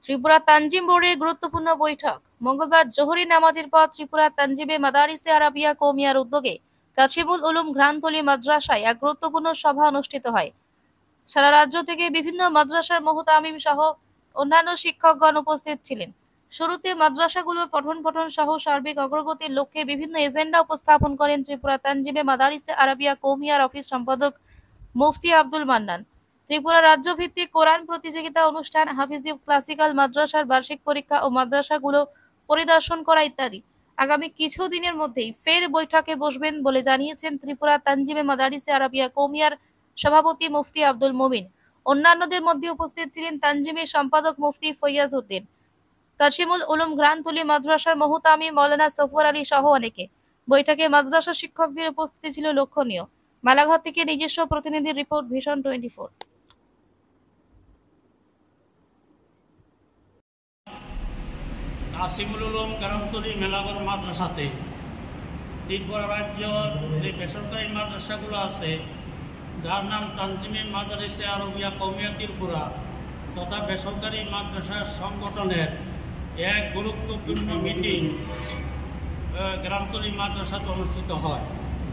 ত্রিপুরা তানজিম বোর্ডের গুরুত্বপূর্ণ বৈঠক। মঙ্গলবার জোহরি নামাজের পর ত্রিপুরা তানজিমে মাদারিসে আরাবিয়া কৌমিয়ার উদ্যোগে কাশিমুল উলুম ঘ্রাণতলী মাদ্রাসায় এক গুরুত্বপূর্ণ সভা অনুষ্ঠিত হয়। সারা রাজ্য থেকে বিভিন্ন মাদ্রাসার মুহতামিম সহ অন্যান্য শিক্ষকগণ উপস্থিত ছিলেন। শুরুতে মাদ্রাসাগুলোর পঠন সহ সার্বিক অগ্রগতির লক্ষ্যে বিভিন্ন এজেন্ডা উপস্থাপন করেন ত্রিপুরা তানজিমে মাদারিসে আরাবিয়া কৌমিয়ার অফিস সম্পাদক মুফতি আব্দুল মান্নান। ত্রিপুরা রাজ্যভিত্তিক কোরআন প্রতিযোগিতা অনুষ্ঠান, হাফিজি ক্লাসিক্যাল মাদ্রাসার বার্ষিক পরীক্ষা ও মাদ্রাসাগুলো পরিদর্শন করা ইত্যাদি। আগামী কিছু দিনের মধ্যেই ফের বৈঠকে বসবেন বলে জানিয়েছেন ত্রিপুরা তানজিমে মাদারিসে আরাবিয়া কৌমিয়ার সভাপতি মুফতি আব্দুল মমিন। অন্যান্যদের মধ্যে উপস্থিত ছিলেন তানজিমের সম্পাদক মুফতি ফৈয়াজ উদ্দিন, কাশিমুল উলুম ঘ্রাণতলী মাদ্রাসার মুহতামিম মাওলানা সফর আলী সহ অনেকে। বৈঠকে মাদ্রাসা শিক্ষকদের উপস্থিতি ছিল লক্ষণীয়। মেলাঘর থেকে নিজস্ব প্রতিনিধির রিপোর্ট, ভিশন 24। কাশিমুল উলুম ঘ্রাণতলী মেলাঘর মাদ্রাসাতে ত্রিপুরা রাজ্যের যে বেসরকারি মাদ্রাসাগুলো আছে, যার নাম তানজিমে মাদারিসে আরবিয়া কৌমিয়া ত্রিপুরা তথা বেসরকারি মাদ্রাসা সংগঠনের এক গুরুত্বপূর্ণ মিটিং গ্রামতলী মাদ্রাসাতে অনুষ্ঠিত হয়।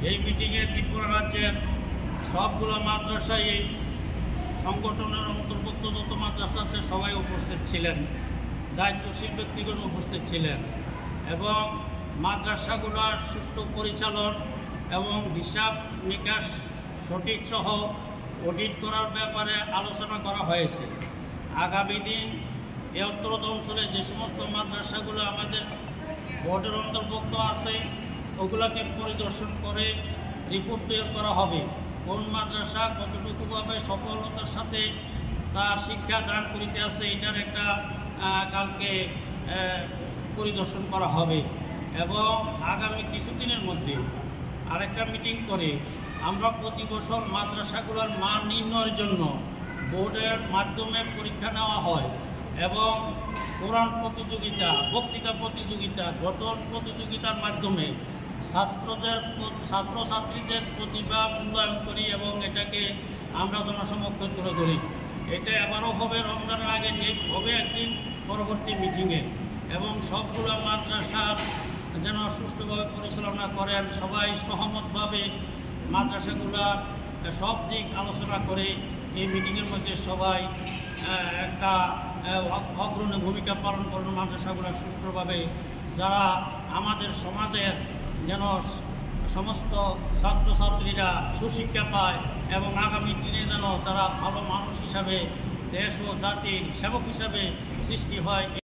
এই মিটিংয়ে ত্রিপুরা রাজ্যের সবগুলো মাদ্রাসায় এই সংগঠনের অন্তর্ভুক্ত যত মাদ্রাসা আছে সবাই উপস্থিত ছিলেন, দায়িত্বশীল ব্যক্তিগণ উপস্থিত ছিলেন এবং মাদ্রাসাগুলোর সুষ্ঠু পরিচালন এবং হিসাব নিকাশ সঠিক সহ অডিট করার ব্যাপারে আলোচনা করা হয়েছে। আগামী দিন এই অত্রত অঞ্চলে যে সমস্ত মাদ্রাসাগুলো আমাদের বোর্ডের অন্তর্ভুক্ত আছে ওগুলোকে পরিদর্শন করে রিপোর্ট তৈরি করা হবে। কোন মাদ্রাসা কতটুকুভাবে সফলতার সাথে তার শিক্ষা দান করিতে আছে এটার একটা কালকে পরিদর্শন করা হবে এবং আগামী কিছুদিনের মধ্যে আরেকটা মিটিং করে আমরা প্রতি বছর মাদ্রাসাগুলোর মান নির্ণয়ের জন্য বোর্ডের মাধ্যমে পরীক্ষা নেওয়া হয় এবং কোরআন প্রতিযোগিতা, বক্তৃতা প্রতিযোগিতা, গঠন প্রতিযোগিতার মাধ্যমে ছাত্রছাত্রীদের প্রতিভা মূল্যায়ন করি এবং এটাকে আমরা জনসমক্ষে তুলে ধরি। এটা এবারও হবে রমজানের আগে, হবে একদিন পরবর্তী মিটিংয়ে এবং সবগুলো মাদ্রাসার যেন সুষ্ঠুভাবে পরিচালনা করেন, সবাই সহমতভাবে মাদ্রাসাগুলার সব দিক আলোচনা করে এই মিটিংয়ের মধ্যে সবাই একটা অগ্রণী ভূমিকা পালন করেন। মাদ্রাসাগুলো সুষ্ঠুভাবে যারা আমাদের সমাজের যেন সমস্ত ছাত্রছাত্রীরা সুশিক্ষা পায় এবং আগামী দিনে যেন তারা ভালো মানুষ হিসাবে দেশ ও জাতির সেবক হিসাবে সৃষ্টি হয়।